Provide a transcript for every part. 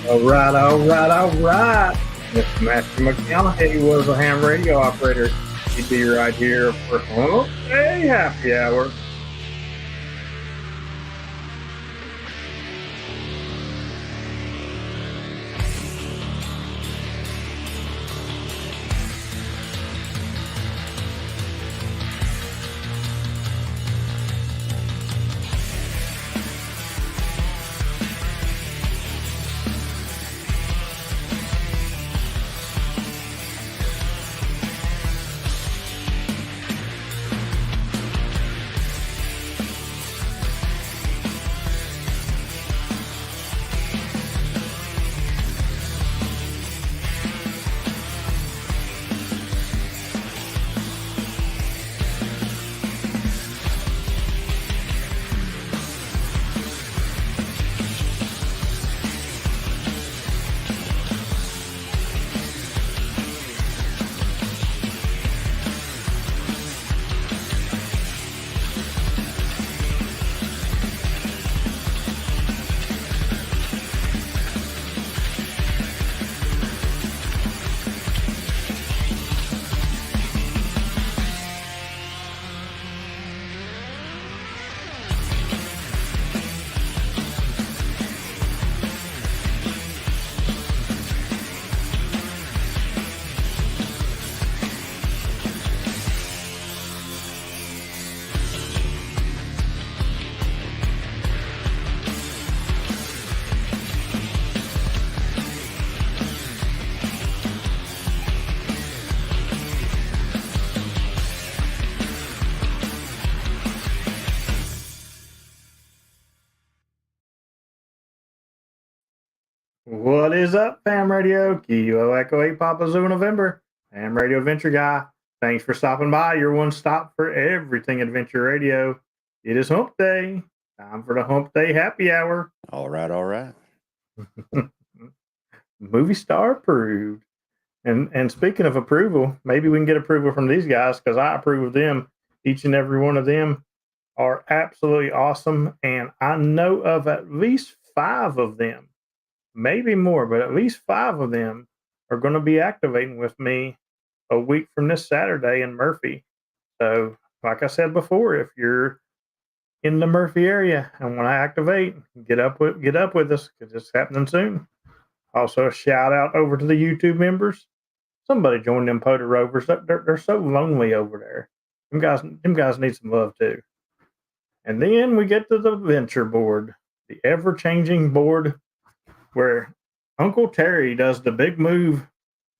All right, all right, all right. Mr. Matthew McConaughey was a ham radio operator. He'd be right here for Hump Day Happy Hour. What is up, Ham Radio? Kilo Echo 8 Papa Zoo November. Ham Radio Adventure Guy. Thanks for stopping by. Your one stop for everything Adventure Radio. It is Hump Day. Time for the Hump Day Happy Hour. All right, all right. Movie star approved. And speaking of approval, maybe we can get approval from these guys because I approve of them. Each and every one of them are absolutely awesome. And I know of at least 5 of them, maybe more, but at least 5 of them are going to be activating with me a week from this Saturday in Murphy. So, like I said before, if you're in the Murphy area and want to activate, get up with us because it's happening soon. Also, a shout out over to the YouTube members. Somebody join them Poda Rovers. They're so lonely over there. Them guys need some love too. And then we get to the Venture Board, the ever-changing board where Uncle Terry does the big move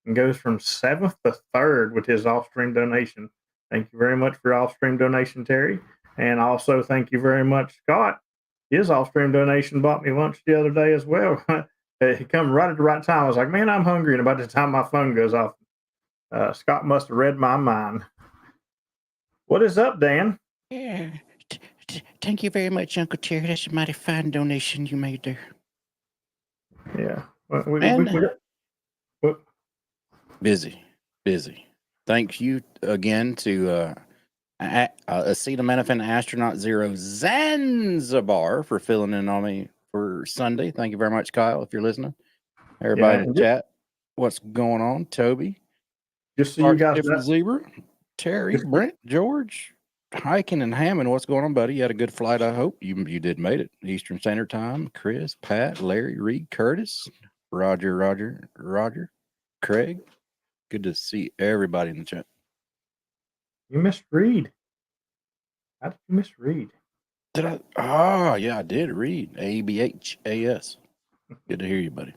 and goes from 7th to 3rd with his off-stream donation. Thank you very much for your off-stream donation, Terry. And also thank you very much, Scott. His off-stream donation bought me lunch the other day as well. He come right at the right time. I was like, man, I'm hungry. And about the time my phone goes off, Scott must have read my mind. What is up, Dan? Yeah. Thank you very much, Uncle Terry. That's a mighty fine donation you made there. Yeah. Busy. Thank you again to Acetaminophen Astronaut Zero Zanzibar for filling in on me for Sunday. Thank you very much, Kyle, if you're listening. Everybody in the chat, what's going on? Toby. Just so you guys know. Zebra, Terry, Brent, George, Hiking and Hammond. What's going on, buddy? You had a good flight, I hope. You did made it. Eastern Standard Time. Chris, Pat, Larry, Reed, Curtis, Roger, Craig. Good to see everybody in the chat. You missed Reed. How did you miss Reed? Did I? Oh, yeah, I did read. ABHAS. Good to hear you, buddy.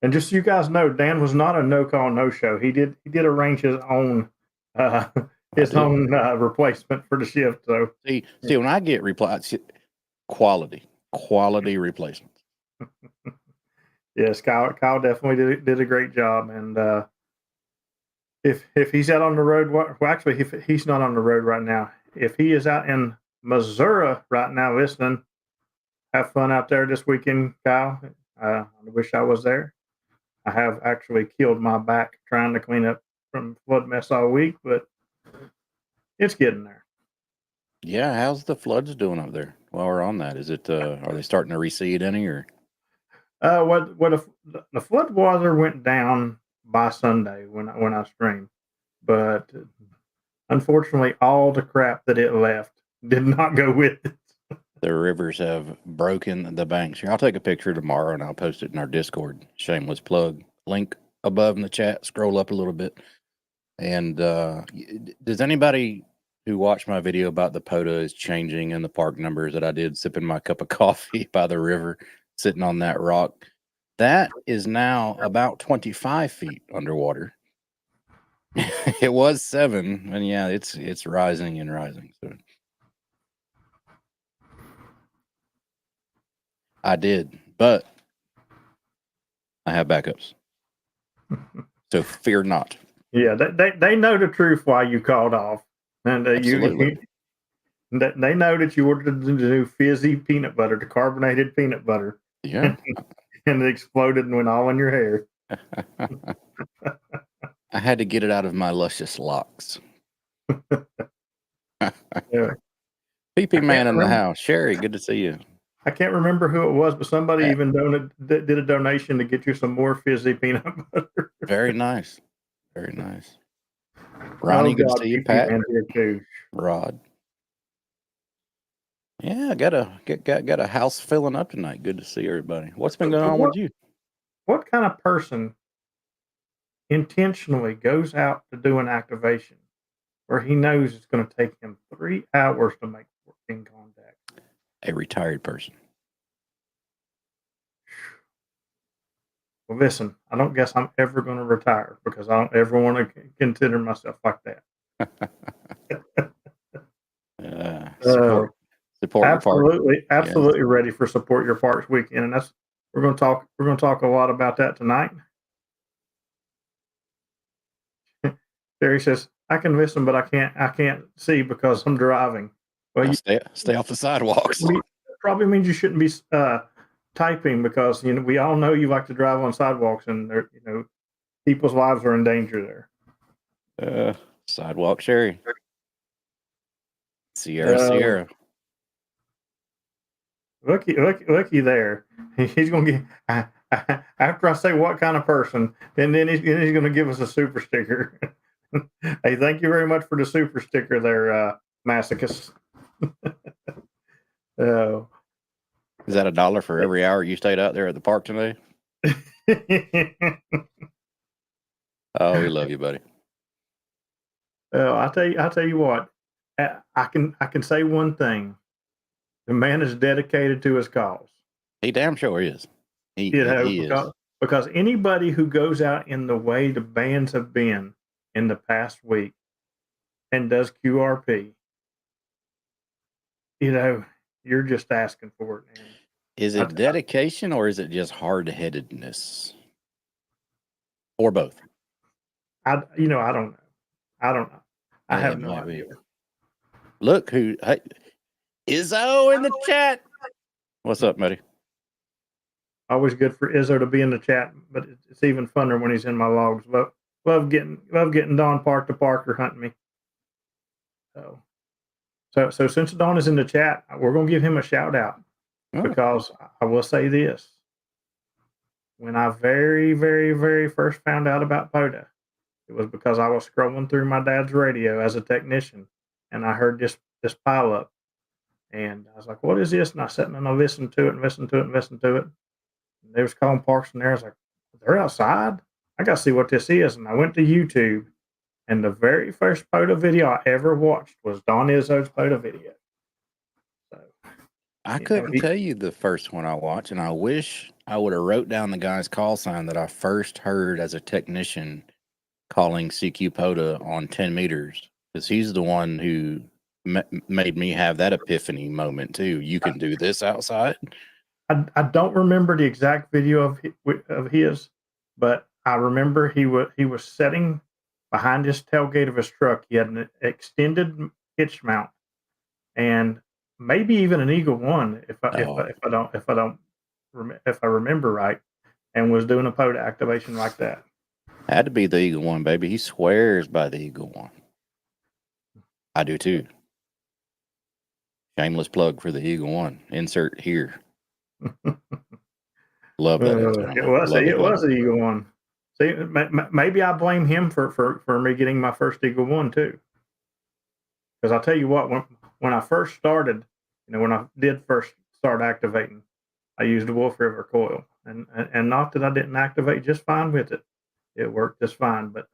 And just so you guys know, Dan was not a no call, no show. He did arrange his own replacement for the shift. So see when I get replies, quality replacements. Yes, Kyle definitely did a great job. And if he's out on the road, well, actually, if he's not on the road right now, if he is out in Missouri right now listening, have fun out there this weekend, Kyle. I wish I was there. I have actually killed my back trying to clean up from flood mess all week, but it's getting there. Yeah, how's the floods doing up there? While we're on that, is it are they starting to recede any or? What if the flood water went down by Sunday when I streamed, but unfortunately, all the crap that it left did not go with it. The rivers have broken the banks. Here, I'll take a picture tomorrow and I'll post it in our Discord. Shameless plug. Link above in the chat. Scroll up a little bit. And does anybody who watched my video about the POTA is changing in the park numbers that I did sipping my cup of coffee by the river, sitting on that rock? That is now about 25 feet underwater. It was 7, and yeah, it's rising and rising. So I did, but I have backups. So fear not. Yeah, they know the truth why you called off, and Absolutely. they know that you ordered the new fizzy peanut butter, the carbonated peanut butter, Yeah. and it exploded and went all in your hair. I had to get it out of my luscious locks. Yeah. PP man in the remember- house. Sherry, good to see you. I can't remember who it was, but somebody Yeah. even did a donation to get you some more fizzy peanut butter. Very nice. Very nice. Ronnie, Oh good God, to see you. PP Pat, man here too. Rod. Yeah, got a house filling up tonight. Good to see everybody. What's been going on with you? What kind of person intentionally goes out to do an activation where he knows it's going to take him 3 hours to make 14 contacts? A retired person. Well, listen, I don't guess I'm ever going to retire because I don't ever want to consider myself like that. Support your party. Absolutely ready for support your parks weekend, and that's we're going to talk a lot about that tonight. Terry says I can listen, but I can't see because I'm driving. Well, you Stay off the sidewalks. probably means you shouldn't be typing because we all know you like to drive on sidewalks, and people's lives are in danger there. Sidewalk Sherry. Sierra. Looky there. He's going to get after I say what kind of person, and then he's going to give us a super sticker. Hey, thank you very much for the super sticker there, Masochist. Oh. Is that $1 for every hour you stayed out there at the park today? Oh, we love you, buddy. I'll tell you what. I can say one thing. The man is dedicated to his cause. He damn sure is. He is. Because anybody who goes out in the way the bands have been in the past week and does QRP, you're just asking for it, man. Is it dedication or is it just hard-headedness? Or both? I don't know. I have no idea. Look hey, Izzo in the chat. What's up, buddy? Always good for Izzo to be in the chat, but it's even funner when he's in my logs. Love getting Don Park to Parker hunting me. So since Don is in the chat, we're gonna give him a shout out because I will say this: when I very, very, very first found out about POTA, it was because I was scrolling through my dad's radio as a technician, and I heard this pile up, and I was like, "What is this?" And I sat and I listened to it and listened to it and listened to it. And they was calling parks in there. I was like, "They're outside. I got to see what this is." And I went to YouTube, and the very first POTA video I ever watched was Don Izzo's POTA video. So I couldn't tell you the first one I watched, and I wish I would have wrote down the guy's call sign that I first heard as a technician calling CQ POTA on 10 meters, because he's the one who made me have that epiphany moment too. You can do this outside. I don't remember the exact video of his, but I remember he was sitting behind his tailgate of his truck. He had an extended hitch mount, and maybe even an Eagle One, if I remember right, and was doing a POTA activation like that. Had to be the Eagle One, baby. He swears by the Eagle One. I do too. Shameless plug for the Eagle One. Insert here. Love that antenna, It man. was Love it, it love was it. the Eagle One. See, maybe I blame him for me getting my first Eagle One too. Because I'll tell you what, when I first started, when I did first start activating, I used a Wolf River coil, and not that I didn't activate just fine with it. It worked just fine. But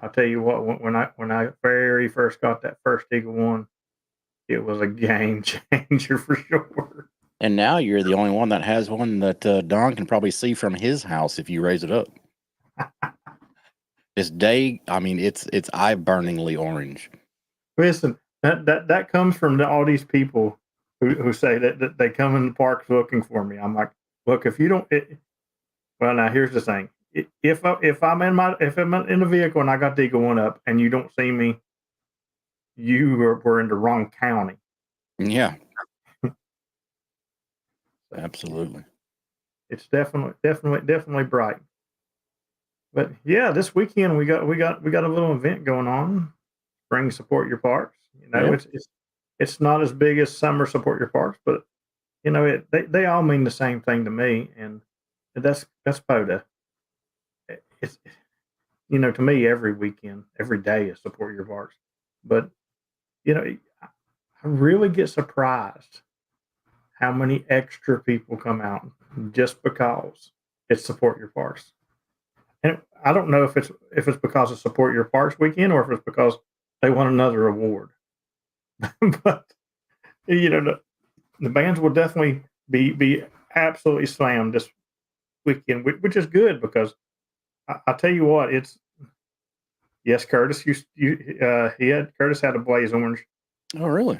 I'll tell you what, when I very first got that first Eagle One, it was a game changer for sure. And now you're the only one that has one that Don can probably see from his house if you raise it up. This day, I mean, it's eye-burningly orange. Listen, that comes from all these people who say that they come in the parks looking for me. I'm like, look, if you don't, well, now here's the thing: if I'm in the vehicle and I got the Eagle One up and you don't see me, were in the wrong county. Yeah, absolutely. It's definitely bright. But yeah, this weekend we got a little event going on. Spring Support Your Parks. Yeah. It's not as big as Summer Support Your Parks, but they all mean the same thing to me, and that's POTA. It's to me every weekend, every day is Support Your Parks. But I really get surprised how many extra people come out just because it's Support Your Parks. And I don't know if it's because of Support Your Parks weekend or if it's because they won another award. But the bands will definitely be absolutely slammed this weekend, which is good because I tell you what, it's yes, Curtis. Curtis had a blaze orange. Oh, really?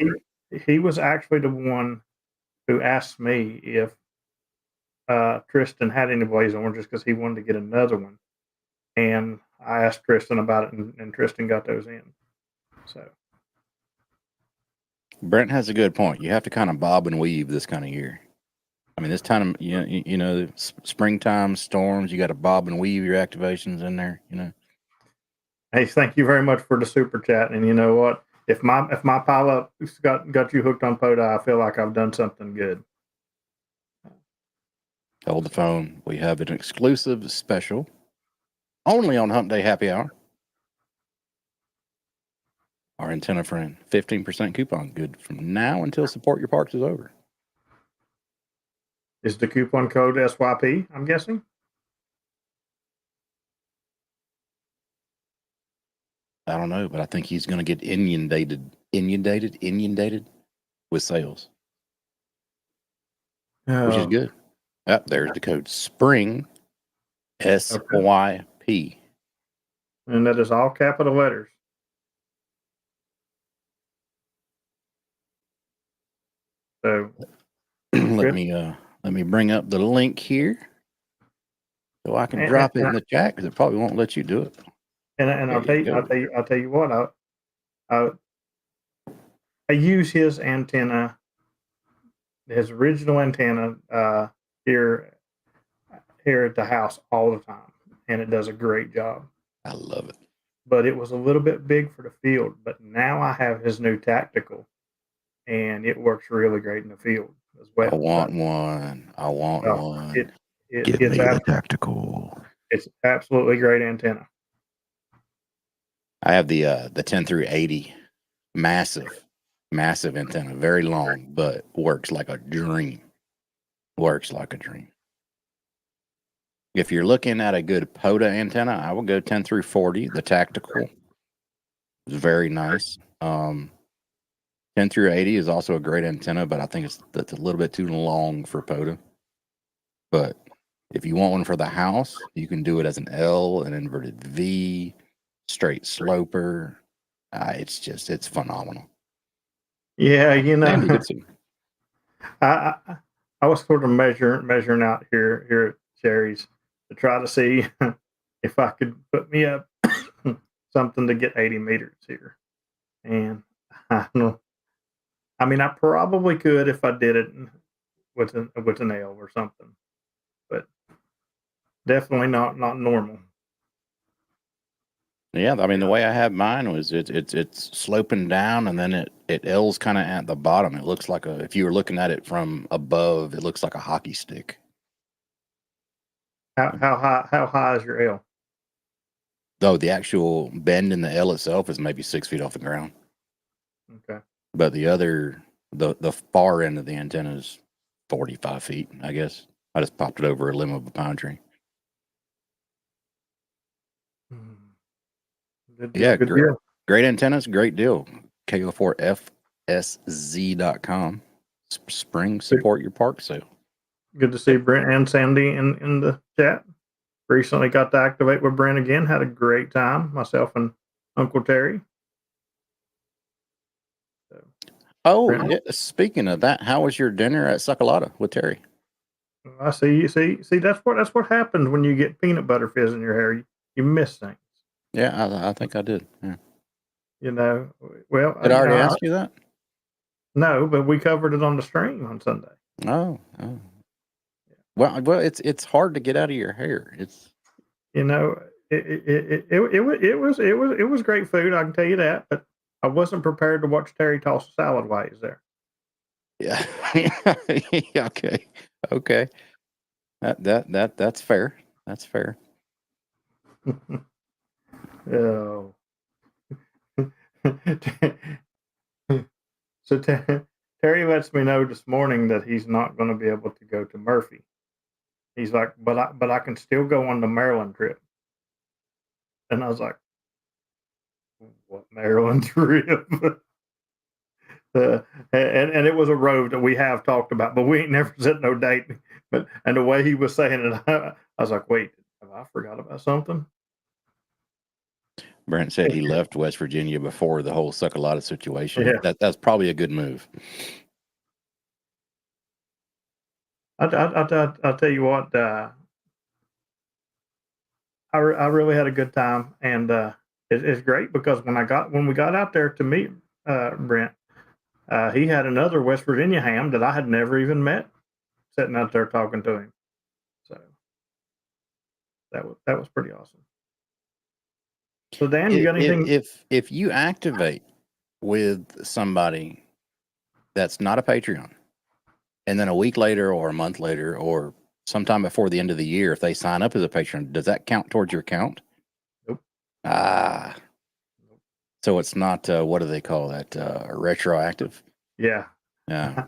He was actually the one who asked me if Tristan had any blaze oranges because he wanted to get another one, and I asked Tristan about it, and Tristan got those in. So Brent has a good point. You have to kind of bob and weave this kind of year. I mean, this time, springtime storms. You got to bob and weave your activations in there. hey, thank you very much for the super chat. And you know what? If my pile up got you hooked on POTA, I feel like I've done something good. Hold the phone. We have an exclusive special only on Hump Day Happy Hour. Our antenna friend, 15% coupon good from now until Support Your Parks is over. Is the coupon code SYP? I'm guessing. I don't know, but I think he's going to get inundated with sales, which is good. There's the code SPRING, SYP. And that is all capital letters. So let me bring up the link here so I can drop it in the chat because it probably won't let you do it. And I'll tell you what, I use his antenna, his original antenna here at the house all the time, and it does a great job. I love it. But it was a little bit big for the field. But now I have his new tactical, and it works really great in the field as well. I want one. Give me the tactical. It's absolutely great antenna. I have the 10 through 80, massive antenna, very long, but works like a dream. If you're looking at a good POTA antenna, I will go 10 through 40. The tactical is very nice. 10 through 80 is also a great antenna, but I think that's a little bit too long for POTA. But if you want one for the house, you can do it as an L, an inverted V, straight sloper. It's phenomenal. Yeah, I was sort of measuring out here at Sherry's to try to see if I could put me up something to get 80 meters here. And I don't know. I mean, I probably could if I did it with an L or something, but definitely not normal. Yeah, I mean the way I have mine was it's sloping down and then it L's kind of at the bottom. It looks like if you were looking at it from above, it looks like a hockey stick. How high is your L? Though the actual bend in the L itself is maybe 6 feet off the ground, Okay. but the far end of the antenna is 45 feet. I guess I just popped it over a limb of a pine tree. Good deal. Yeah, Good deal. great antennas, great deal. KO4FSZ.com. Spring support your park sale. Good to see Brent and Sandy in the chat. Recently got to activate with Brent again. Had a great time. Myself and Uncle Terry. So, Oh, Brent, yeah, speaking of that, how was your dinner at Suckalata with Terry? I see. You see. That's what happens when you get peanut butter fizz in your hair. You miss things. Yeah, I think I did. Yeah. You know. Well, Did I already ask you that? no, but we covered it on the stream on Sunday. Oh. Well, it's hard to get out of your hair. It's You know, it was great food. I can tell you that. But I wasn't prepared to watch Terry toss a salad while he's there. yeah. Okay. Okay. That's fair. That's fair. Oh. So Terry lets me know this morning that he's not going to be able to go to Murphy. He's like, but I can still go on the Maryland trip. And I was like, what Maryland trip? And it was a road that we have talked about, but we ain't never set no date. But and the way he was saying it, I was like, wait, have I forgot about something? Brent said he left West Virginia before the whole Suckalata situation. Yeah, That's probably a good move. I'll tell you what, I really had a good time, and it's great because when we got out there to meet Brent, he had another West Virginia ham that I had never even met, sitting out there talking to him. So that was pretty awesome. So Dan, you got anything? If you activate with somebody that's not a Patreon, and then a week later or a month later or sometime before the end of the year, if they sign up as a patron, does that count towards your account? Nope. Ah, so it's not what do they call that? Retroactive. Yeah. Yeah.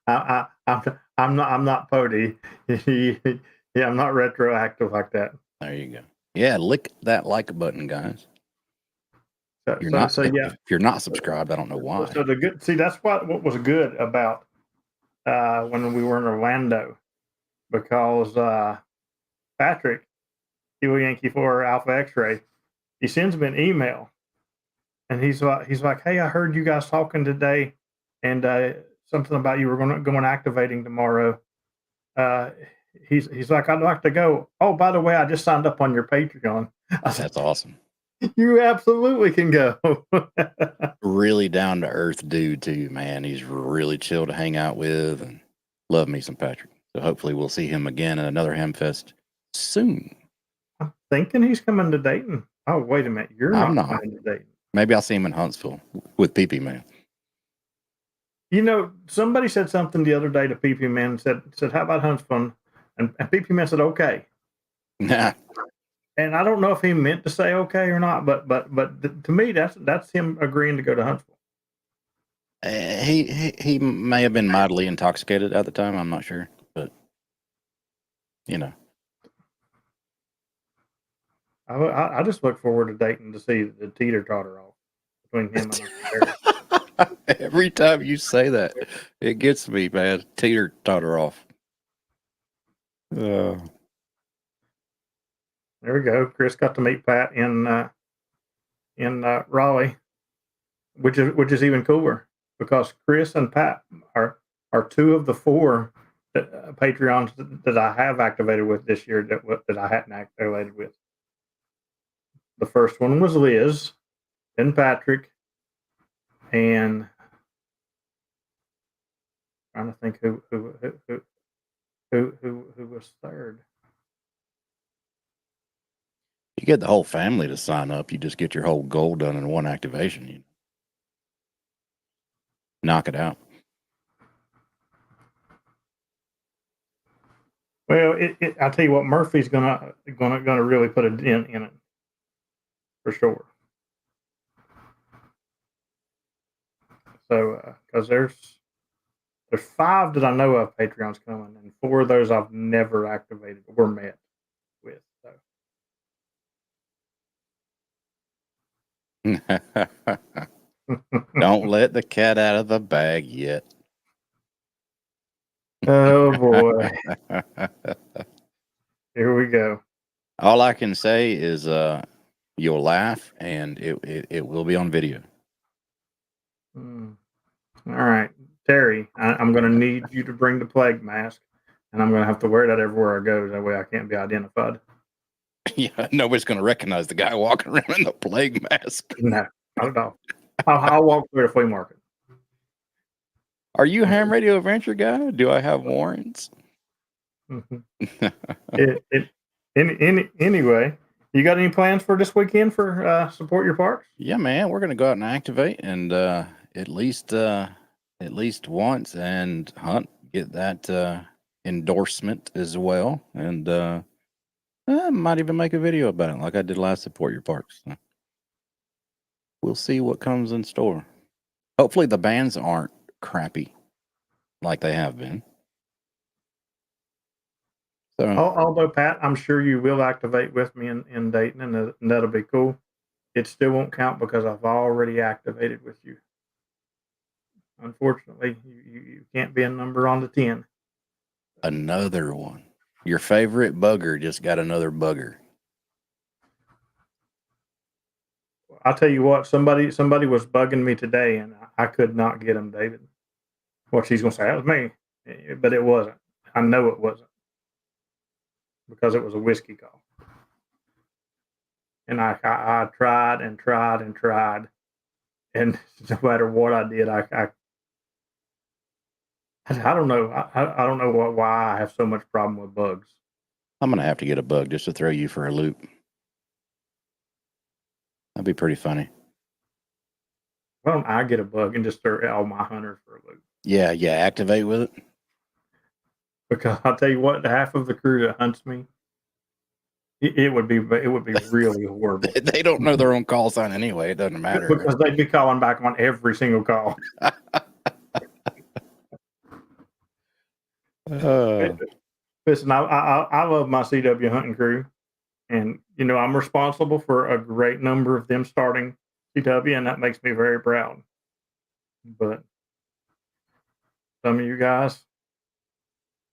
I'm not Pody. Yeah, I'm not retroactive like that. There you go. Yeah, lick that like button, guys. You're So not. so yeah. If you're not subscribed, I don't know why. So the good see that's what was good about when we were in Orlando because Patrick, Kilo Yankee 4 Alpha X-ray, he sends me an email and he's like, hey, I heard you guys talking today and something about you were going activating tomorrow. Uh, he's like, I'd like to go. Oh, by the way, I just signed up on your Patreon. That's awesome. You absolutely can go. Really down to earth dude too, man. He's really chill to hang out with, and love me some Patrick. So hopefully we'll see him again at another Hamfest soon. I'm thinking he's coming to Dayton. Oh, wait a minute. You're I'm not not. coming to Dayton. Maybe I'll see him in Huntsville with PP Man. You know, somebody said something the other day to PP Man said, how about Huntsville? And PP Man said, okay. Nah. And I don't know if he meant to say okay or not, but to me, that's him agreeing to go to Huntsville. He may have been mildly intoxicated at the time. I'm not sure, but you know. I just look forward to Dayton to see the teeter totter off between him and Terry. Every time you say that, it gets me, man. Teeter totter off. There we go. Chris got to meet Pat in Raleigh, which is even cooler because Chris and Pat are two of the four Patreons that I have activated with this year that I hadn't activated with. The first one was Liz, then Patrick, and I'm trying to think who was third. You get the whole family to sign up. You just get your whole goal done in one activation. You knock it out. Well, I tell you what, Murphy's gonna really put a dent in it for sure. So, because there's 5 that I know of Patreons coming, and 4 of those I've never activated or met with. So, Don't let the cat out of the bag yet. oh boy, here we go. All I can say is you'll laugh, and it will be on video. Mm. All right, Terry, I'm going to need you to bring the plague mask, and I'm going to have to wear that everywhere I go. That way, I can't be identified. Yeah, nobody's going to recognize the guy walking around in the plague mask. No, not at all. I'll walk through the flea market. Are you a ham radio adventure guy? Do I have warrants? Mhm. Anyway, you got any plans for this weekend for support your parks? Yeah, man, we're going to go out and activate, and at least once, and Hunt get that endorsement as well, and I might even make a video about it, like I did last support your parks. So we'll see what comes in store. Hopefully, the bands aren't crappy like they have been. So, Although Pat, I'm sure you will activate with me in Dayton, and that'll be cool. It still won't count because I've already activated with you. Unfortunately, you can't be a number on the 10. another one. Your favorite bugger just got another bugger. I'll tell you what, somebody was bugging me today, and I could not get him, David. What she's gonna say, that was me, but it wasn't. I know it wasn't because it was a whiskey call, and I tried and tried and tried, and no matter what I did, I don't know. I don't know why I have so much problem with bugs. I'm gonna have to get a bug just to throw you for a loop. That'd be pretty funny. Why don't I get a bug and just throw all my hunters for a loop? Yeah, activate with it. Because I'll tell you what, half of the crew that hunts me, it would be really horrible. They don't know their own call sign anyway. It doesn't matter. Because they'd be calling back on every single call. Listen, I love my CW hunting crew, and I'm responsible for a great number of them starting CW, and that makes me very proud. But some of you guys,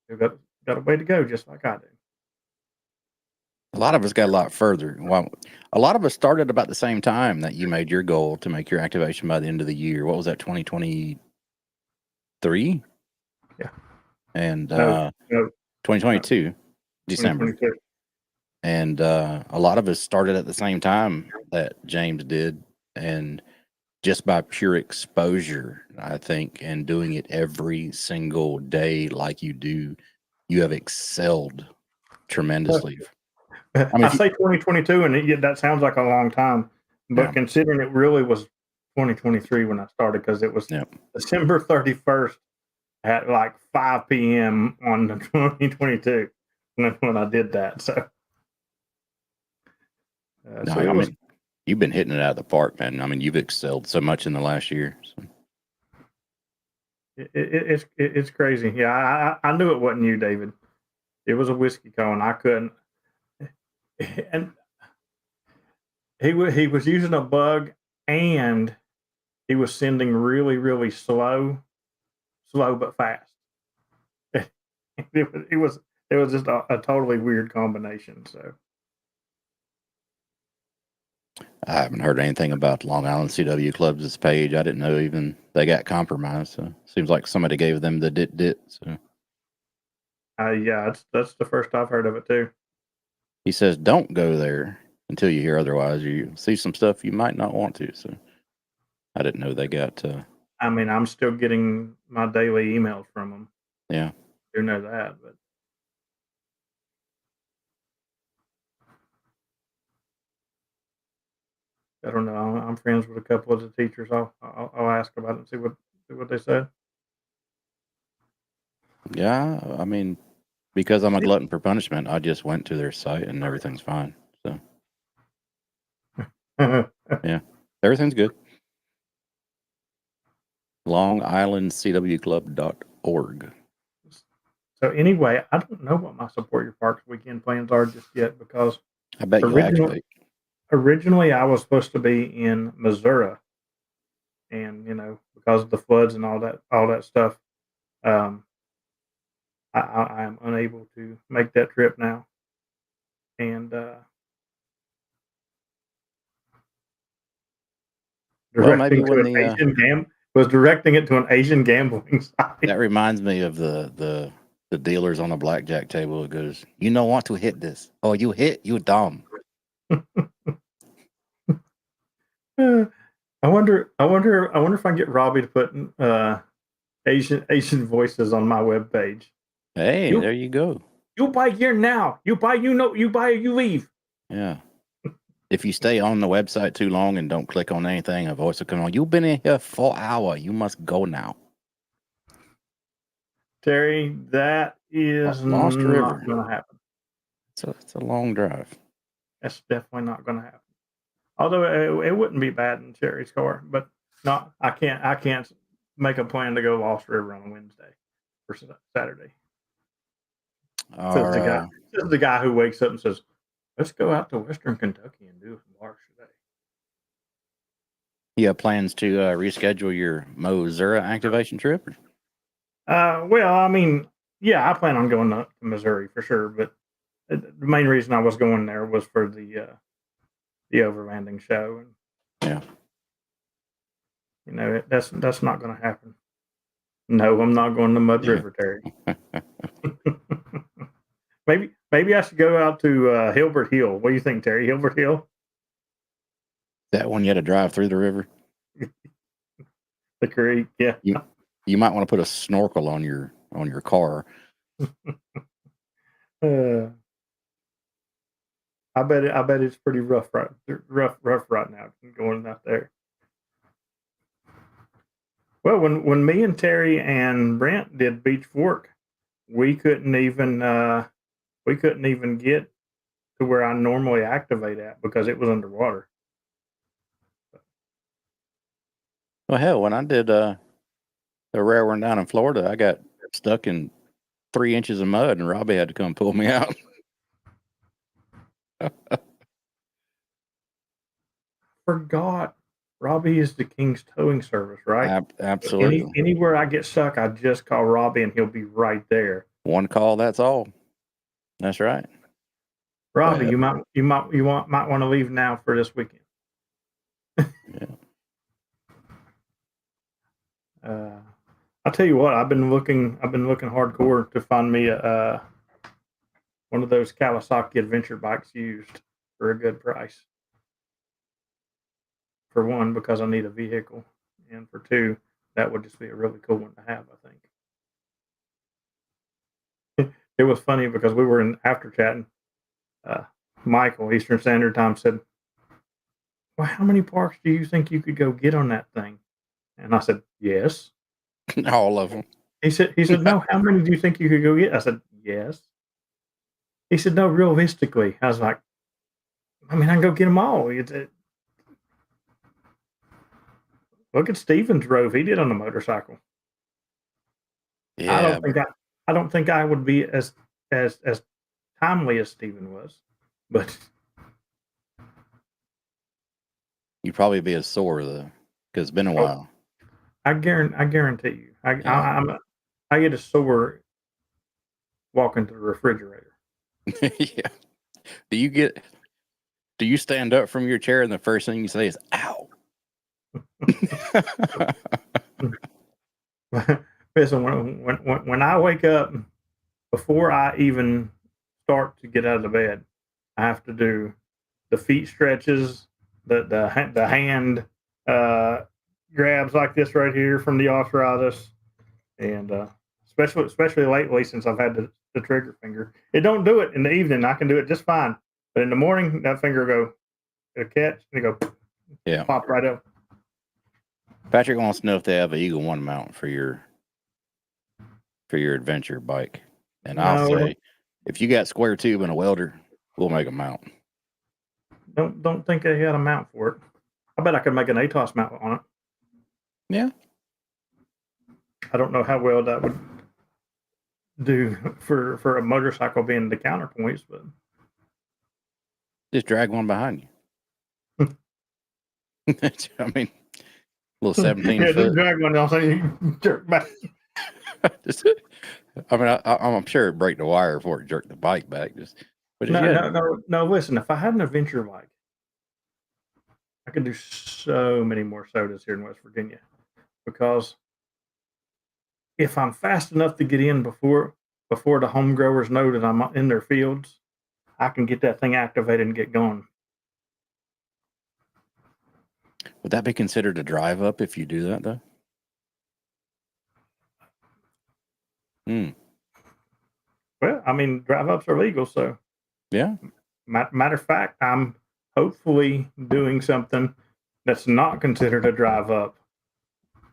you've got a way to go, just like I do. A lot of us got a lot further. Well, a lot of us started about the same time that you made your goal to make your activation by the end of the year. What was that, 2023? Yeah. And No, 2022, December. 2022. And a lot of us started at the same time that James did. And just by pure exposure, I think, and doing it every single day like you do, you have excelled tremendously. I say 2022, and that sounds like a long time, but considering it really was 2023 when I started, because it was December 31st at like 5 p.m. on 2022 when I did that. So, you've been hitting it out of the park, man. I mean, you've excelled so much in the last year. So. It's crazy. Yeah, I knew it wasn't you, David. It was a whiskey cone. I couldn't. And he was using a bug, and he was sending really, really slow but fast. It was just a totally weird combination. So I haven't heard anything about Long Island CW Club's page. I didn't know even they got compromised. So seems like somebody gave them the dit. So yeah, that's the first I've heard of it too. He says, don't go there until you hear otherwise. You see some stuff you might not want to. So I didn't know they got. I mean, I'm still getting my daily emails from them. Yeah. I do know that, but I don't know. I'm friends with a couple of the teachers. I'll ask about it and see what they say. Yeah, I mean, Because I'm a glutton for punishment, I just went to their site and everything's fine. So yeah, everything's good. LongIslandCWClub.org. So anyway, I don't know what my Support Your Parks weekend plans are just yet because I bet you'll activate. originally I was supposed to be in Missouri, and because of the floods and all that stuff, I am unable to make that trip now, and Maybe when the directing it to an Asian gambling site. that reminds me of the dealers on the blackjack table. It goes, you don't want to hit this. Oh, you hit, you dumb. I wonder if I get Robbie to put Asian voices on my webpage. Hey, there you go. You buy here now. You buy, you leave. Yeah. If you stay on the website too long and don't click on anything, a voice will come on. You've been in here for an hour. You must go now. Terry, that is Lost not River. going to happen. It's a long drive. That's definitely not going to happen. Although it wouldn't be bad in Terry's car, but no, I can't make a plan to go Lost River on a Wednesday or Saturday. Says the guy who wakes up and says, "Let's go out to Western Kentucky and do some marsh today." You have plans to reschedule your Missouri activation trip? Well, I mean, yeah, I plan on going to Missouri for sure, but the main reason I was going there was for the overlanding show, and yeah, that's not going to happen. No, I'm not going to Mud River, Terry. Maybe I should go out to Hilbert Hill. What do you think, Terry? Hilbert Hill? That one you had to drive through the river? The creek, yeah. You might want to put a snorkel on your car. I bet it's pretty rough right now going out there. Well, when me and Terry and Brent did Beach Fork, we couldn't even get to where I normally activate at because it was underwater. Well, hell, when I did the rare one down in Florida, I got stuck in 3 inches of mud, and Robbie had to come pull me out. Forgot Robbie is the King's towing service, right? Absolutely. Anywhere I get stuck, I just call Robbie and he'll be right there. One call, that's all. That's right. Robbie, you might want to leave now for this weekend. Yeah. I'll tell you what, I've been looking hardcore to find me one of those Kawasaki adventure bikes used for a good price. For one, because I need a vehicle, and for two, that would just be a really cool one to have, I think. It was funny because we were in after chatting. Michael, Eastern Standard Time, said, "Well, how many parks do you think you could go get on that thing?" And I said, "Yes." All of them. He said, "No, how many do you think you could go get?" I said, "Yes." He said, "No, realistically." I was like, "I mean, I can go get them all." Look at Steven's drove. He did on a motorcycle. Yeah. I don't think I would be as timely as Steven was, but you'd probably be as sore though, because it's been a while. I guarantee you, I get a sore walking to the refrigerator. Yeah. Do you stand up from your chair and the first thing you say is "ow"? Listen, when I wake up, before I even start to get out of the bed, I have to do the feet stretches, the hand grabs like this right here from the arthritis, and especially lately since I've had the trigger finger. It don't do it in the evening. I can do it just fine, but in the morning that finger it'll catch and it go pop right up. Patrick wants to know if they have an Eagle One mount for your adventure bike. And I'll No, say, if you got square tube and a welder, we'll make a mount. don't think they had a mount for it. I bet I could make an ATOS mount on it. Yeah. I don't know how well that would do for a motorcycle being the counterpoints, but Just drag one behind you. I mean, little 17 yeah, foot. just drag one down so you jerk back. I mean, I'm sure it'd break the wire before it jerked the bike back. No. Listen, if I had an adventure bike, I could do so many more sodas here in West Virginia, because if I'm fast enough to get in before the home growers know that I'm in their fields, I can get that thing activated and get going. Would that be considered a drive up if you do that, though? Well, I mean, drive ups are legal, so Yeah. matter of fact, I'm hopefully doing something that's not considered a drive up,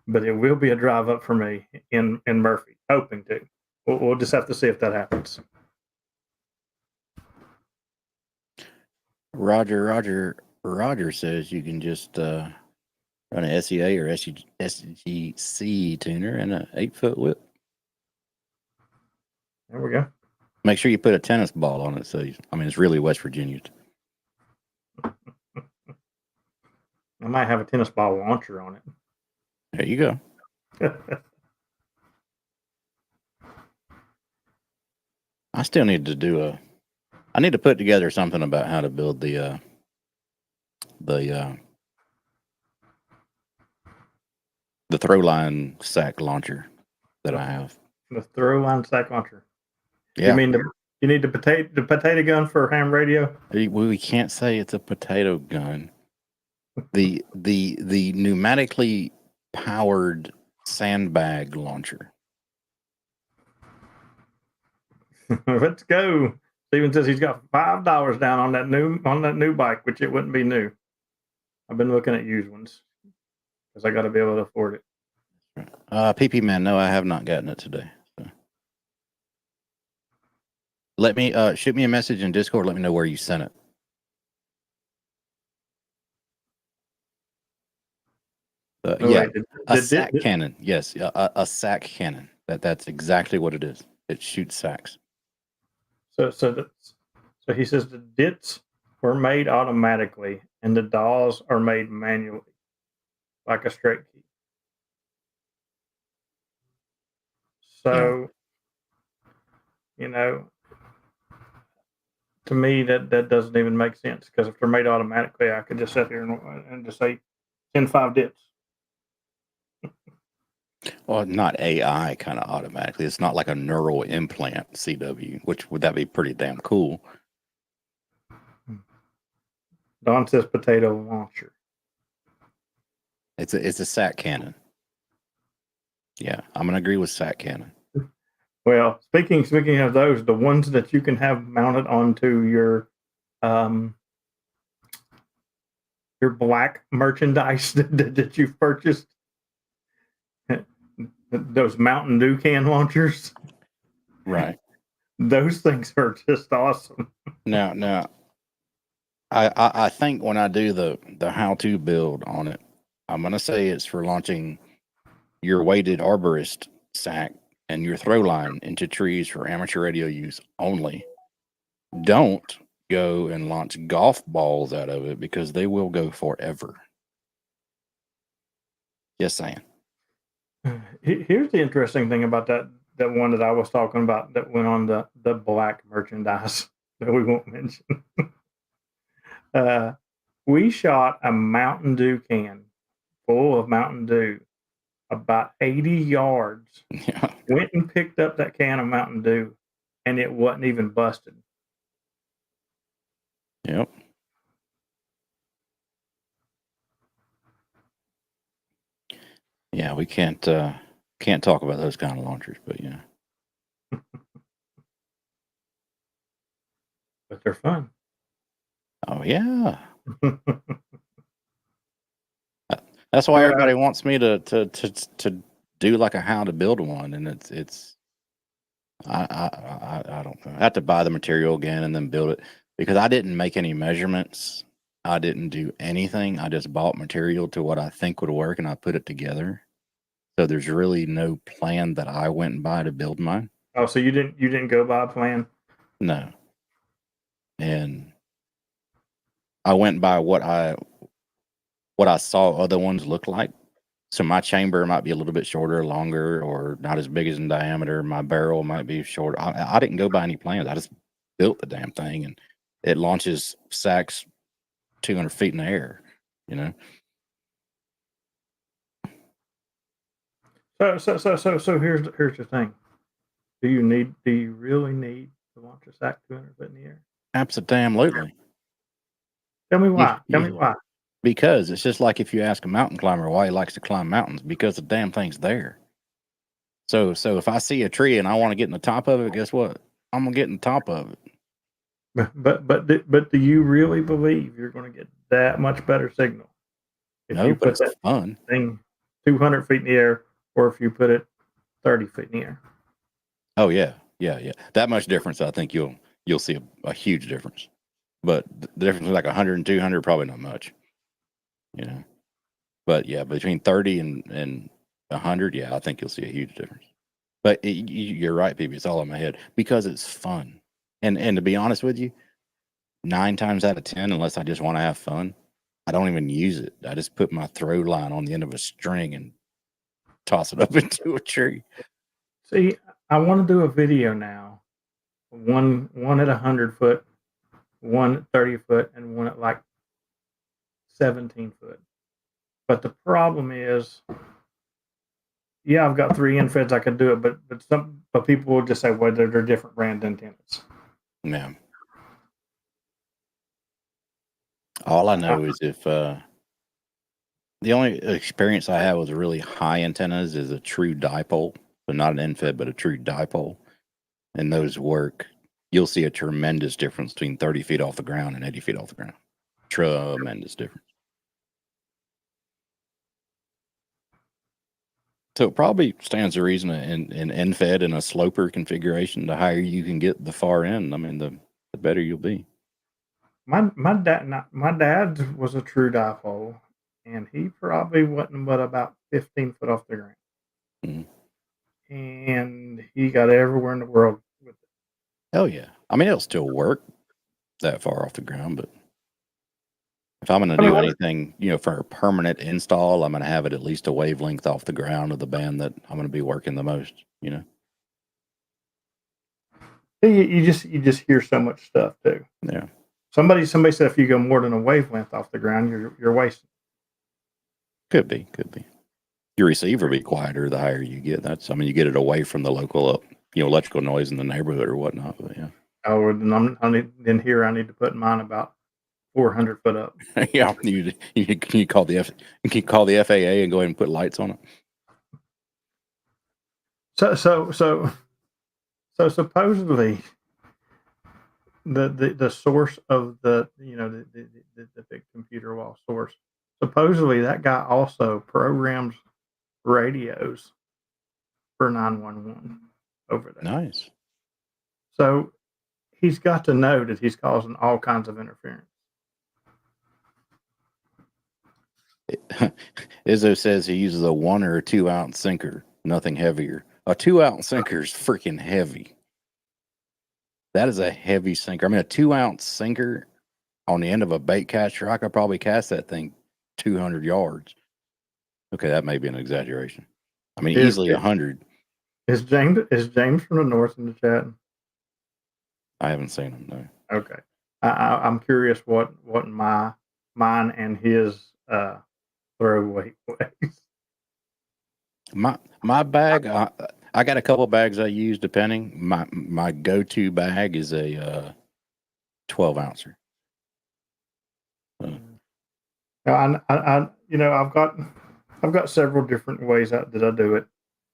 but it will be a drive up for me in Murphy. Hoping to. We'll just have to see if that happens. Roger says you can just run an SEA or SGC tuner and an 8-foot whip. There we go. Make sure you put a tennis ball on it. So, it's really West Virginia. I might have a tennis ball launcher on it. There you go. I still need to I need to put together something about how to build the throw line sack launcher that I have. The throw line sack launcher. Yeah. You mean you need the potato gun for ham radio? We can't say it's a potato gun. The pneumatically powered sandbag launcher. Let's go. Steven says he's got $5 down on that new bike, which it wouldn't be new. I've been looking at used ones because I got to be able to afford it. PP man, no, I have not gotten it today. So. Let me shoot me a message in Discord. Let me know where you sent it. A sack cannon. Yes, a sack cannon. That's exactly what it is. It shoots sacks. So he says the dits were made automatically and the dowels are made manually, like a straight key. So, to me that doesn't even make sense, because if they're made automatically, I could just sit here and just say 10-5 dits. Well, not AI kind of automatically. It's not like a neural implant CW, which would that be pretty damn cool. Don says potato launcher. It's a sack cannon. Yeah, I'm gonna agree with sack cannon. Well, speaking of those, the ones that you can have mounted onto your black merchandise that you've purchased, those Mountain Dew can launchers, right? Those things are just awesome. Now, I think when I do the how-to build on it, I'm gonna say it's for launching your weighted arborist sack and your throw line into trees for amateur radio use only. Don't go and launch golf balls out of it, because they will go forever. Just saying. Here's the interesting thing about that one that I was talking about that went on the black merchandise that we won't mention. We shot a Mountain Dew can full of Mountain Dew about 80 yards. Yeah. Went and picked up that can of Mountain Dew, and it wasn't even busted. Yep. Yeah, we can't talk about those kind of launchers, but yeah. But they're fun. Oh yeah. That's why everybody wants me to do like a how to build one, and it's I don't know. I have to buy the material again and then build it because I didn't make any measurements. I didn't do anything. I just bought material to what I think would work and I put it together. So there's really no plan that I went and buy to build mine. Oh, so you didn't go by a plan? No. And I went by what I saw other ones look like. So my chamber might be a little bit shorter, longer, or not as big as in diameter. My barrel might be shorter. I didn't go by any plans. I just built the damn thing, and it launches sacks 200 feet in the air. You know. So here's the thing. Do you really need to launch a sack 200 foot in the air? Absolutely. Tell me why. Tell me why. Because it's just like if you ask a mountain climber why he likes to climb mountains, because the damn thing's there. So if I see a tree and I want to get in the top of it, guess what? I'm gonna get in the top of it. But do you really believe you're going to get that much better signal if No, you but put it's that fun. thing 200 feet in the air, or if you put it 30 feet in the air? Oh yeah. That much difference, I think you'll see a huge difference. But the difference is like 100 and 200, probably not much. You know. But yeah, between 30 and 100, yeah, I think you'll see a huge difference. But you're right, PB. It's all in my head because it's fun. And to be honest with you, 9 times out of 10, unless I just want to have fun, I don't even use it. I just put my throw line on the end of a string and toss it up into a tree. See, I want to do a video now. One at 100 foot, one at 30 foot, and one at like 17 foot. But the problem is, yeah, I've got 3 infeds. I could do it, but people will just say, well, they're different brand antennas. Yeah. All I know is if the only experience I have with really high antennas is a true dipole, so not an infed, but a true dipole, and those work. You'll see a tremendous difference between 30 feet off the ground and 80 feet off the ground. Tremendous difference. So it probably stands to reason in infed and a sloper configuration, the higher you can get the far end, I mean, the better you'll be. My dad was a true dipole, and he probably wasn't but about 15 foot off the ground, and he got everywhere in the world with it. Hell yeah. I mean, it'll still work that far off the ground, but if I'm going to do anything, for a permanent install, I'm going to have it at least a wavelength off the ground of the band that I'm going to be working the most. You just hear so much stuff too. Yeah. Somebody said if you go more than a wavelength off the ground, you're wasting. Could be. Your receiver will be quieter the higher you get. You get it away from the local, electrical noise in the neighborhood or whatnot. But yeah. Oh, then I need to put mine about 400 foot up. Yeah, you call the FAA and go ahead and put lights on it. So supposedly the source of the big computer wall source, supposedly that guy also programs radios for 911 over there. Nice. So he's got to know that he's causing all kinds of interference. Izzo says he uses a 1 or a 2 ounce sinker, nothing heavier. A 2 ounce sinker is freaking heavy. That is a heavy sinker. I mean, a 2 ounce sinker on the end of a bait catcher, I could probably cast that thing 200 yards. Okay, that may be an exaggeration. I mean, easily 100. Is James from the north in the chat? I haven't seen him, no. Okay. I'm curious what mine and his throwaway weighs. My bag, I got a couple bags I use depending. My go-to bag is a 12 ouncer. I've got several different ways that I do it,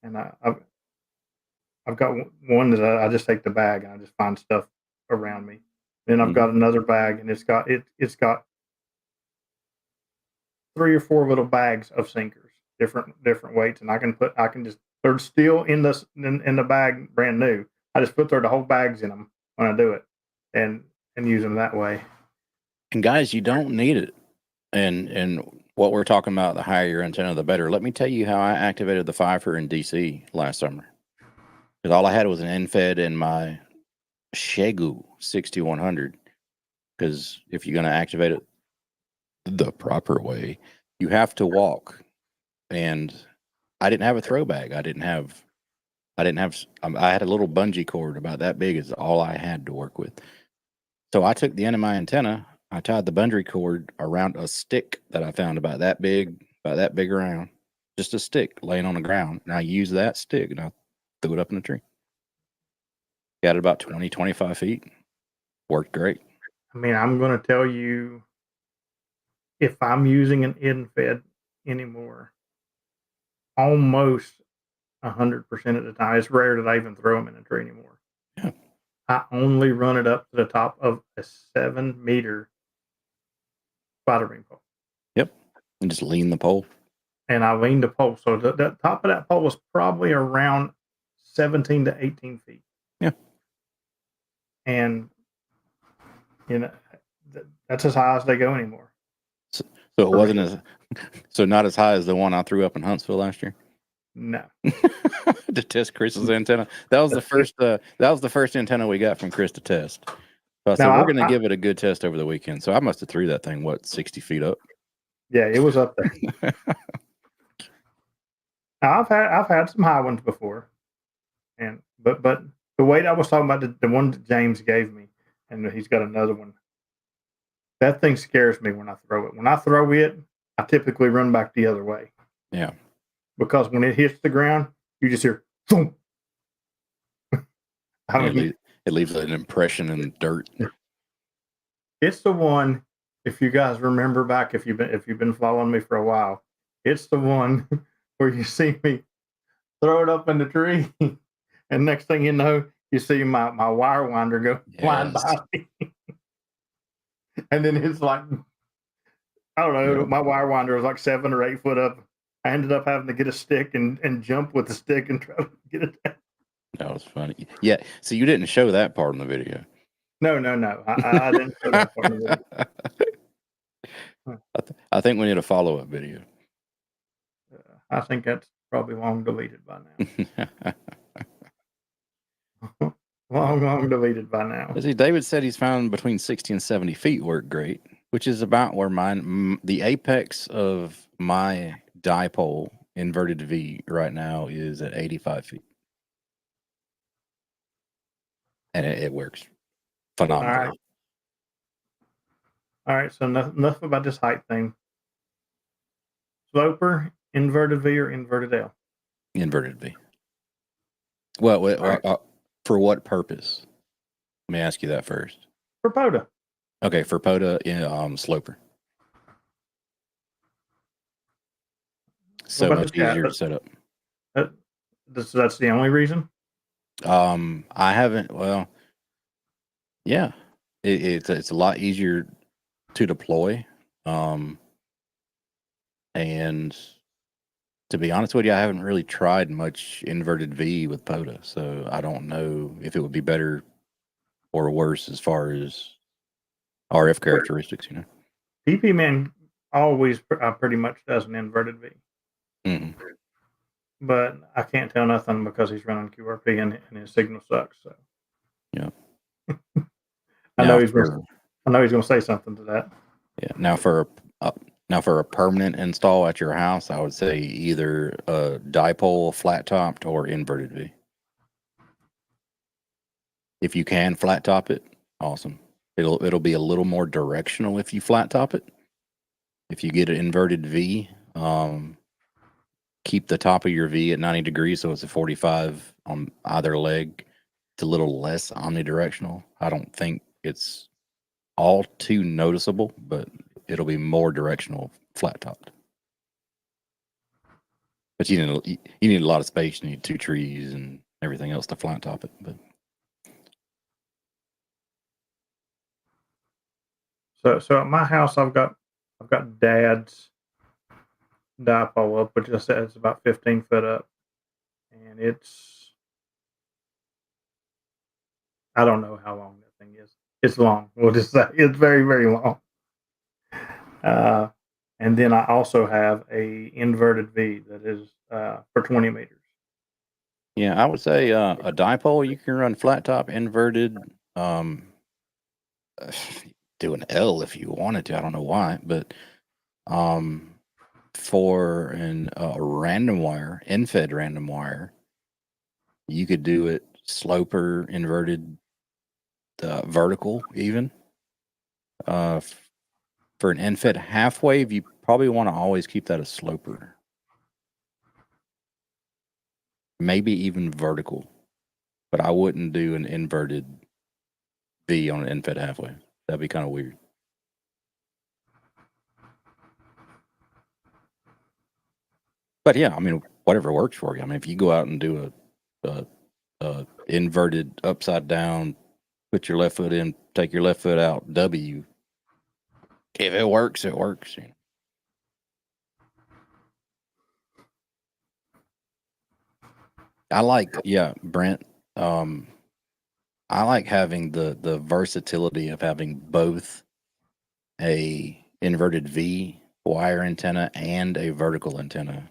and I've got one that I just take the bag and I just find stuff around me. Then I've got another bag, and it's got 3 or 4 little bags of sinkers, different weights, and I can just they're still in the bag brand new. I just put the whole bags in them when I do it, and use them that way. And guys, you don't need it. And what we're talking about, the higher your antenna, the better. Let me tell you how I activated the Pfeiffer in DC last summer. Because all I had was an end fed in my Shegu 6100. Because if you're going to activate it the proper way, you have to walk. And I didn't have a throw bag. I had a little bungee cord about that big is all I had to work with. So I took the end of my antenna, I tied the bungee cord around a stick that I found about that big around, just a stick laying on the ground. And I used that stick and I threw it up in the tree. Got it about 20, 25 feet. Worked great. I mean, I'm going to tell you, if I'm using an end fed anymore, almost 100% of the time, it's rare that I even throw them in a tree anymore. Yeah. I only run it up to the top of a 7-meter spider ring pole. Yep. And just lean the pole. And I lean the pole. So the top of that pole was probably around 17 to 18 feet. Yeah. And, that's as high as they go anymore. So it wasn't not as high as the one I threw up in Huntsville last year. No. To test Chris's antenna. That was the first antenna we got from Chris to test. So I said, we're going to give it a good test over the weekend. So I must have threw that thing, 60 feet up? Yeah, it was up there. Now, I've had some high ones before, but the weight I was talking about, the one that James gave me, and he's got another one. That thing scares me when I throw it. When I throw it, I typically run back the other way. Yeah. Because when it hits the ground, you just hear boom. It leaves an impression in the dirt. It's the one, if you guys remember back, if you've been following me for a while, it's the one where you see me throw it up in the tree, and next thing you know, you see my wire winder go flying by me. And then it's like, I don't know, my wire winder was like 7 or 8 foot up. I ended up having to get a stick and jump with the stick and try to get it down. That was funny. Yeah. So you didn't show that part in the video. No. I didn't show that part in the video. I think we need a follow-up video. I think that's probably long deleted by now. long deleted by now. See, David said he's found between 60 and 70 feet work great, which is about where the apex of my dipole inverted V right now is at 85 feet. And it works phenomenally. All right, so enough about this height thing. Sloper, inverted V or inverted L? Inverted V. Well, for what purpose? Let me ask you that first. For POTA. Okay, for POTA, sloper. So much easier to set up. That's the only reason? I haven't. Well, yeah, it's a lot easier to deploy. And to be honest with you, I haven't really tried much inverted V with POTA, so I don't know if it would be better or worse as far as RF characteristics. PP Man always pretty much does an inverted V. Mm-hmm. But I can't tell nothing because he's running QRP and his signal sucks. So yeah, I know he's going to say something to that. Yeah. Now for a permanent install at your house, I would say either a dipole, flat topped, or inverted V. If you can flat top it, awesome. It'll be a little more directional if you flat top it. If you get an inverted V, keep the top of your V at 90 degrees, so it's a 45 on either leg. It's a little less omnidirectional. I don't think it's all too noticeable, but it'll be more directional flat topped. But you need a lot of space. You need 2 trees and everything else to flat top it. But so at my house, I've got Dad's dipole up, which I said it's about 15 foot up, and it's I don't know how long that thing is. It's long. We'll just say it's very, very long. Uh, and then I also have a inverted V that is for 20 meters. Yeah, I would say a dipole you can run flat top inverted. Um, do an L if you wanted to. I don't know why, but um, for an random wire, in-fed random wire, you could do it sloper, inverted, vertical, even. For an in-fed half wave, you probably want to always keep that a sloper, maybe even vertical, but I wouldn't do an inverted V on an in-fed half wave. That'd be kind of weird. But yeah, I mean, whatever works for you. I mean, if you go out and do a inverted upside down, put your left foot in, take your left foot out, W. If it works, it works. You know? I like, yeah, Brent. Um, I like having the versatility of having both a inverted V wire antenna and a vertical antenna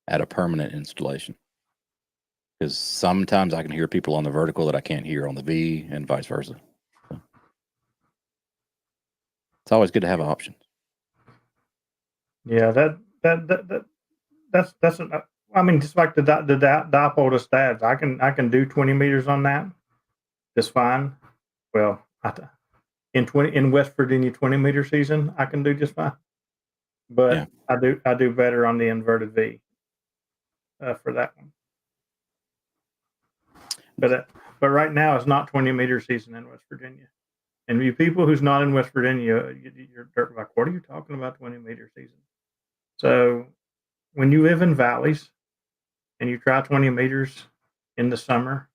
at a permanent installation. Because sometimes I can hear people on the vertical that I can't hear on the V, and vice versa. So it's always good to have options. Yeah, that's an, I mean, just like the dipole to stabs, I can do 20 meters on that just fine. Well, in West Virginia 20-meter season, I can do just fine. Yeah. But I do better on the inverted V for that one. But right now it's not 20-meter season in West Virginia. And you people who's not in West Virginia, you're like, what are you talking about 20-meter season? So when you live in valleys and you try 20 meters in the summer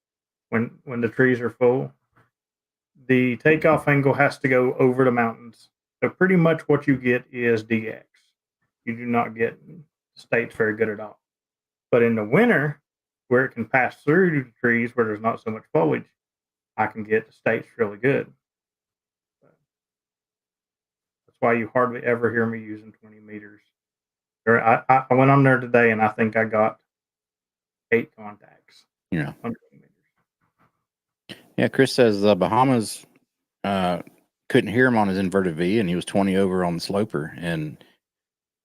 when the trees are full, the takeoff angle has to go over the mountains. So pretty much what you get is DX. You do not get states very good at all. But in the winter, where it can pass through the trees where there's not so much foliage, I can get the states really good. That's why you hardly ever hear me using 20 meters. I went on there today and I think I got 8 contacts. Yeah. On 20 meters. Yeah. Chris says the Bahamas couldn't hear him on his inverted V, and he was 20 over on the sloper. And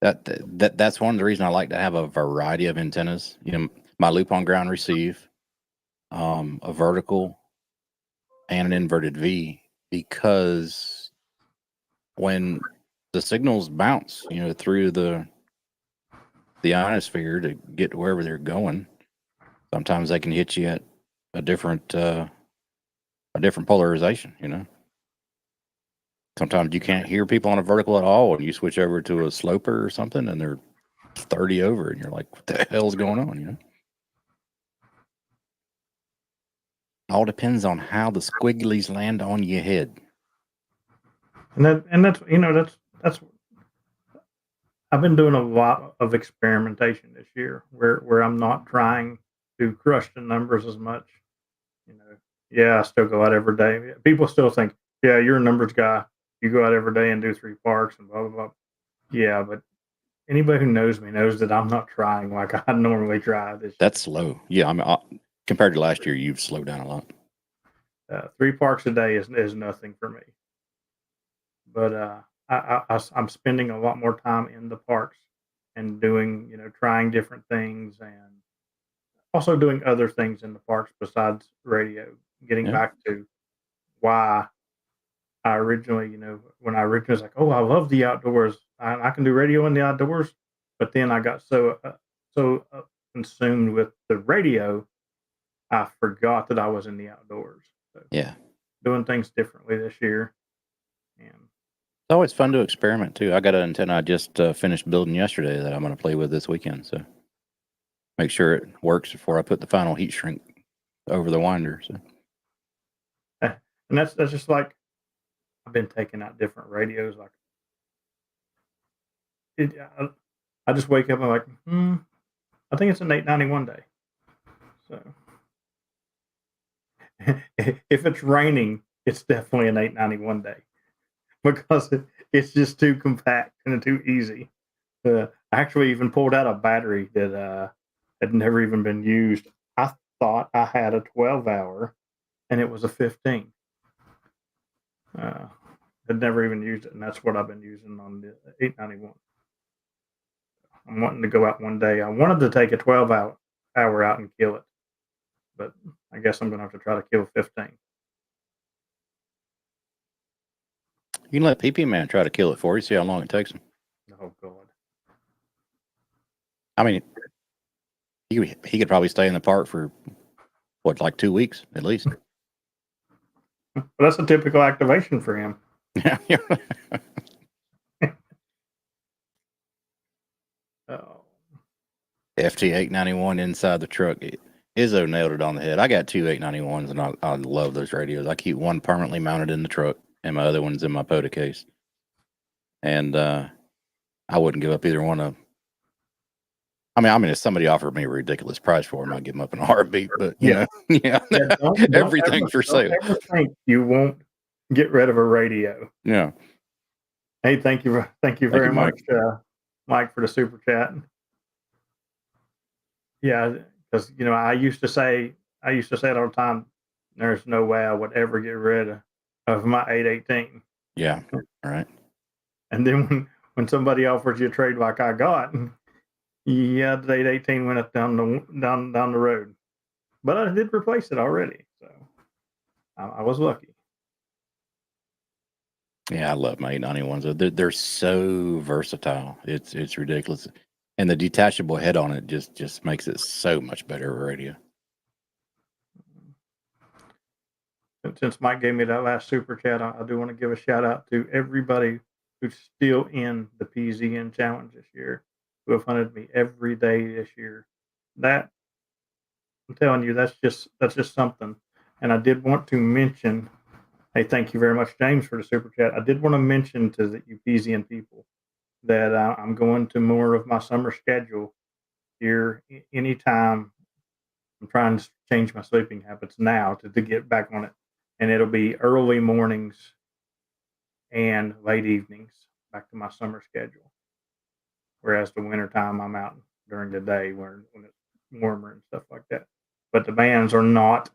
that's one of the reasons I like to have a variety of antennas. You know, my loop on ground receive, a vertical, and an inverted V, because when the signals bounce, you know, through the ionosphere to get to wherever they're going, sometimes they can hit you at a different polarization. You know, sometimes you can't hear people on a vertical at all, and you switch over to a sloper or something, and they're 30 over, and you're like, what the hell's going on? You know, all depends on how the squigglies land on your head. And that's I've been doing a lot of experimentation this year where I'm not trying to crush the numbers as much. You know, yeah, I still go out every day. People still think, yeah, you're a numbers guy. You go out every day and do 3 parks and blah blah blah. Yeah, but anybody who knows me knows that I'm not trying like I normally try this year. That's slow. Yeah, I mean, compared to last year, you've slowed down a lot. 3 parks a day is nothing for me. But I'm spending a lot more time in the parks and doing, trying different things and also doing other things in the parks besides radio. Getting Yeah. back to why I originally, when I originally was like, oh, I love the outdoors. I can do radio in the outdoors. But then I got so consumed with the radio, I forgot that I was in the outdoors. So Yeah. doing things differently this year. And It's always fun to experiment too. I got an antenna I just finished building yesterday that I'm going to play with this weekend. So make sure it works before I put the final heat shrink over the winder. So and that's just like I've been taking out different radios. Like it, I just wake up and I'm like, I think it's an 891 day. So, if it's raining, it's definitely an 891 day because it's just too compact and too easy. I actually even pulled out a battery that had never even been used. I thought I had a 12-hour, and it was a 15. Uh, I'd never even used it, and that's what I've been using on the 891. I'm wanting to go out one day. I wanted to take a 12-hour out and kill it, but I guess I'm going to have to try to kill 15. You can let PP Man try to kill it for you, see how long it takes him. Oh, God. I mean, he could probably stay in the park for, what, like 2 weeks at least? But that's a typical activation for him. Yeah. Oh. FT891 inside the truck. Izzo nailed it on the head. I got two 891s, and I love those radios. I keep one permanently mounted in the truck, and my other one's in my POTA case. And I wouldn't give up either one of them. I mean, if somebody offered me a ridiculous price for them, I'd give them up in a heartbeat. But you know, yeah, don't everything's for sale. Don't ever think you won't get rid of a radio. Yeah. Hey, thank you very much, Mike, for the super chat. Yeah, because I used to say it all the time. There's no way I would ever get rid of my 818. Yeah. All right. And then when somebody offers you a trade like I got, yeah, the 818 went up down the road. But I did replace it already, so I was lucky. Yeah, I love my 891s. They're so versatile. It's ridiculous. And the detachable head on it just makes it so much better of a radio. Since Mike gave me that last super chat, I do want to give a shout out to everybody who's still in the PZN challenge this year, who have hunted me every day this year. That, I'm telling you, that's just something. And I did want to mention, hey, thank you very much, James, for the super chat. I did want to mention to the PZN people that I'm going to more of my summer schedule here anytime. I'm trying to change my sleeping habits now to get back on it. And it'll be early mornings and late evenings back to my summer schedule. Whereas the wintertime, I'm out during the day when it's warmer and stuff like that. But the bands are not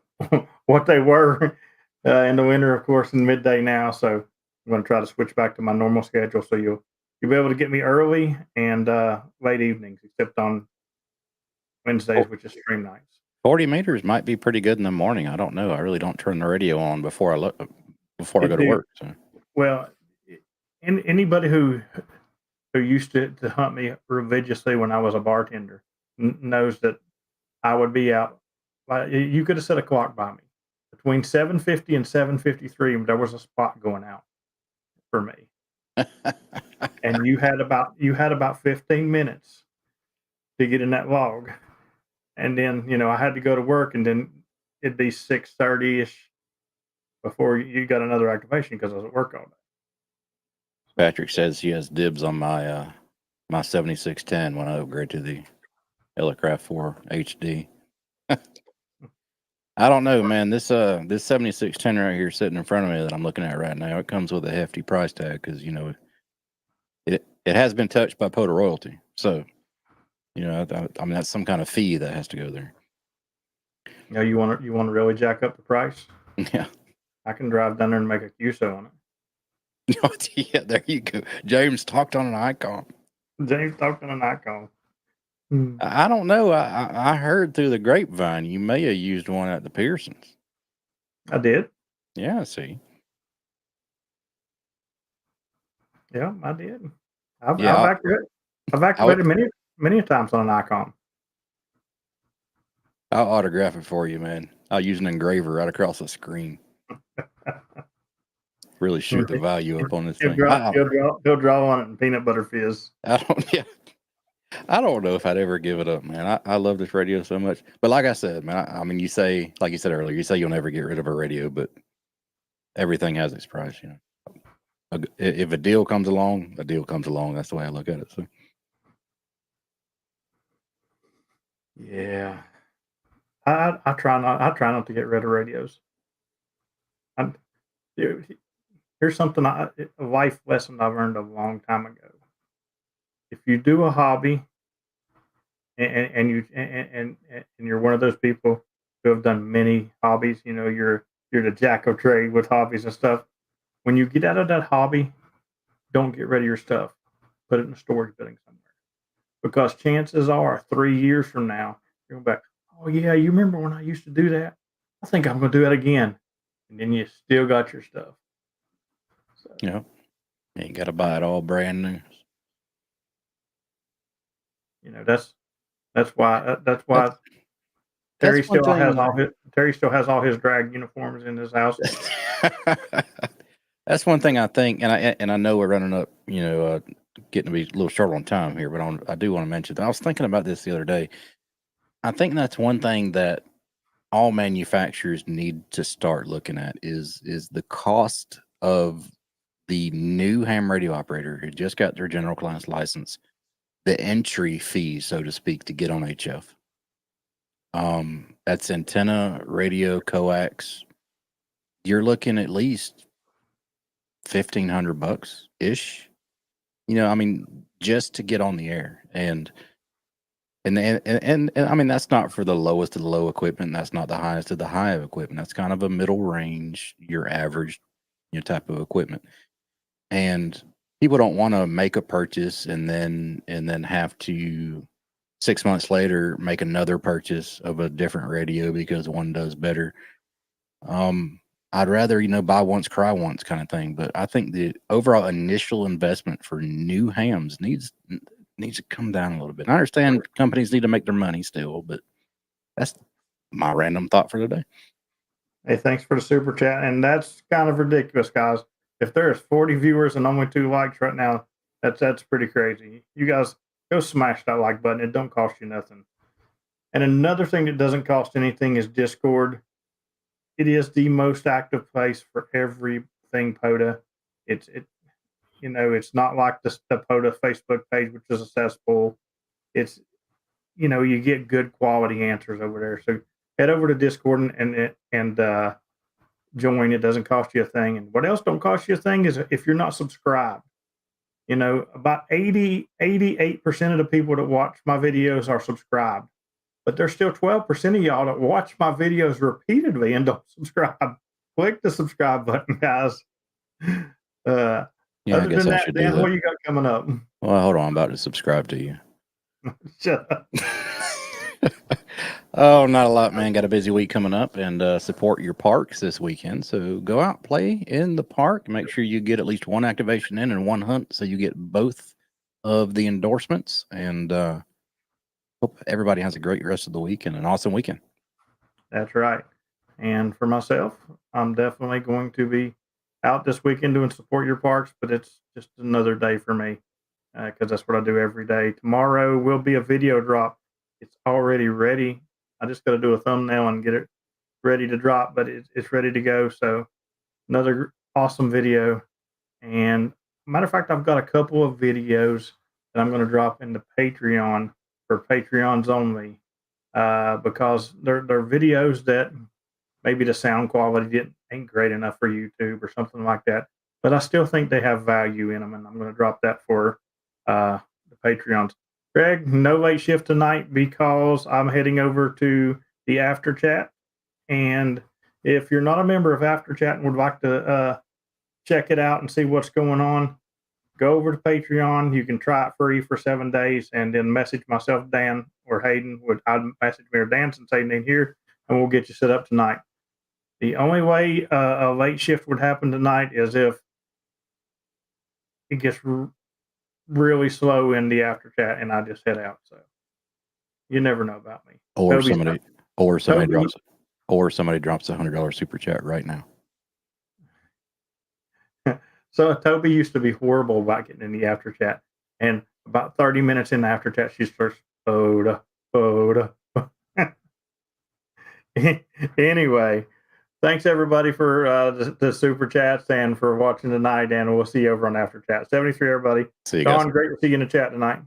what they were in the winter, of course, in midday now. So I'm going to try to switch back to my normal schedule. So you'll be able to get me early and late evenings, except on Wednesdays, which is stream nights. 40 meters might be pretty good in the morning. I don't know. I really don't turn the radio on before I go to work. So. Well, anybody who used to hunt me religiously when I was a bartender knows that I would be out. Like, you could have set a clock by me between 7:50 and 7:53. There was a spot going out for me, and you had about 15 minutes to get in that log. And then, I had to go to work, and then it'd be 6:30-ish before you got another activation because I was at work all day. Patrick says he has dibs on my my 7610 when I upgrade to the Elecraft 4 HD. I don't know, man. This 7610 right here sitting in front of me that I'm looking at right now, it comes with a hefty price tag because it has been touched by POTA royalty. So I mean, that's some kind of fee that has to go there. You want to really jack up the price? Yeah. I can drive down there and make a QSO on it. Yeah, there you go. James talked on an icon. James talked on an icon. I don't know. I heard through the grapevine you may have used one at the Pearsons. I did. Yeah, see. Yeah, I did. I've activated many times on an icon. I'll autograph it for you, man. I'll use an engraver right across the screen. Really shoot the value up on this thing. He'll draw on it in peanut butter fizz. I don't know if I'd ever give it up, man. I love this radio so much. But like I said, man, I mean, like you said earlier, you say you'll never get rid of a radio, but everything has its price, If a deal comes along, a deal comes along. That's the way I look at it. So. Yeah. I try not to get rid of radios. Dude, here's something a life lesson I learned a long time ago. If you do a hobby and you're one of those people who have done many hobbies, you're the jack of trade with hobbies and stuff. When you get out of that hobby, don't get rid of your stuff. Put it in a storage building somewhere. Because chances are 3 years from now, you're back, oh yeah, you remember when I used to do that? I think I'm gonna do it again. And then you still got your stuff. So, You ain't got to buy it all brand new. that's why Terry That's one still has thing. all his drag uniforms in his house. That's one thing I think, and I know we're running up, getting to be a little short on time here, but I do want to mention that I was thinking about this the other day. I think that's one thing that all manufacturers need to start looking at is the cost of the new ham radio operator who just got their general class license, the entry fee, so to speak, to get on HF. That's antenna, radio, coax. You're looking at least $1,500 ish. I mean, just to get on the air, and I mean, that's not for the lowest of the low equipment. That's not the highest of the high of equipment. That's kind of a middle range, your average, type of equipment. And people don't want to make a purchase and then have to 6 months later make another purchase of a different radio because one does better. I'd rather, buy once, cry once kind of thing. But I think the overall initial investment for new hams needs to come down a little bit. I understand companies need to make their money still, but that's my random thought for today. Hey, thanks for the super chat. And that's kind of ridiculous, guys. If there's 40 viewers and only 2 likes right now, that's pretty crazy. You guys go smash that like button. It don't cost you nothing. And another thing that doesn't cost anything is Discord. It is the most active place for everything POTA. It's not like the POTA Facebook page, which is a cesspool. It's you get good quality answers over there. So head over to Discord and join. It doesn't cost you a thing. And what else don't cost you a thing is if you're not subscribed. About 88% of the people that watch my videos are subscribed. But there's still 12% of y'all that watch my videos repeatedly and don't subscribe. Click the subscribe button, guys. I Other guess than I that, should Dan, do that. what you got coming up? Well, hold on. I'm about to subscribe to you. Shut up. Oh, not a lot, man. Got a busy week coming up, and support your parks this weekend. So go out, play in the park. Make sure you get at least one activation in and one hunt, so you get both of the endorsements. And hope everybody has a great rest of the week and an awesome weekend. That's right. And for myself, I'm definitely going to be out this weekend doing support your parks, but it's just another day for me because that's what I do every day. Tomorrow will be a video drop. It's already ready. I just got to do a thumbnail and get it ready to drop, but it's ready to go. So another awesome video. And matter of fact, I've got a couple of videos that I'm going to drop into Patreon for Patreons only because they're videos that maybe the sound quality ain't great enough for YouTube or something like that. But I still think they have value in them, and I'm going to drop that for the Patreons. Greg, no late shift tonight because I'm heading over to the After Chat. And if you're not a member of After Chat and would like to check it out and see what's going on, go over to Patreon. You can try it free for 7 days and then message myself, Dan, or Hayden. I'd message me or Dan since Hayden ain't here, and we'll get you set up tonight. The only way a late shift would happen tonight is if it gets really slow in the After Chat and I just head out. So you never know about me. Or somebody drops a $100 super chat right now. So Toby used to be horrible about getting in the After Chat, and about 30 minutes in the After Chat, she starts Boda. Anyway, thanks everybody for the super chats and for watching tonight, and we'll see you over on After Chat. 73, everybody. See you guys. Don, great to see you in the chat tonight.